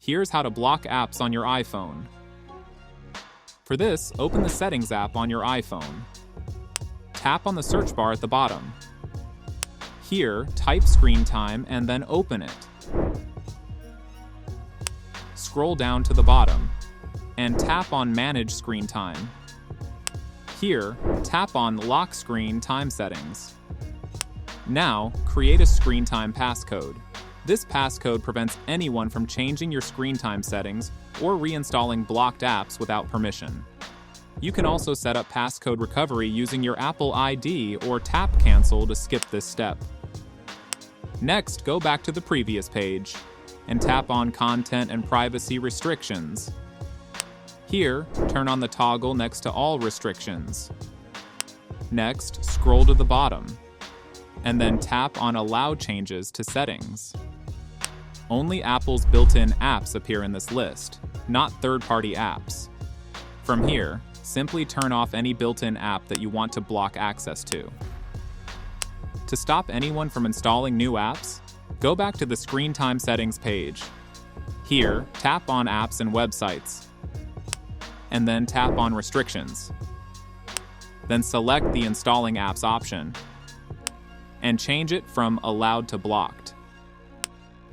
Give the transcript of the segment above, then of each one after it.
Here's how to block apps on your iPhone. For this, open the Settings app on your iPhone. Tap on the search bar at the bottom. Here, type Screen Time and then open it. Scroll down to the bottom and tap on Manage Screen Time. Here, tap on Lock Screen Time Settings. Now, create a screen time passcode. This passcode prevents anyone from changing your screen time settings or reinstalling blocked apps without permission. You can also set up passcode recovery using your Apple ID or tap Cancel to skip this step. Next, go back to the previous page and tap on Content and Privacy Restrictions. Here, turn on the toggle next to All Restrictions. Next, scroll to the bottom, and then tap on Allow Changes to Settings. Only Apple's built-in apps appear in this list, not third-party apps. From here, simply turn off any built-in app that you want to block access to. To stop anyone from installing new apps, go back to the Screen Time Settings page. Here, tap on Apps and Websites, and then tap on Restrictions. Then select the Installing Apps option and change it from Allowed to Blocked.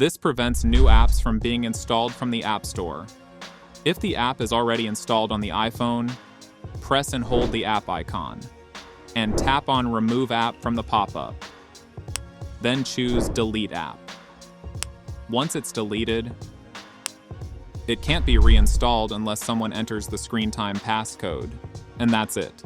This prevents new apps from being installed from the App Store. If the app is already installed on the iPhone, press and hold the app icon, and tap on Remove App from the pop-up. Then choose Delete App. Once it's deleted, it can't be reinstalled unless someone enters the screen time passcode, and that's it.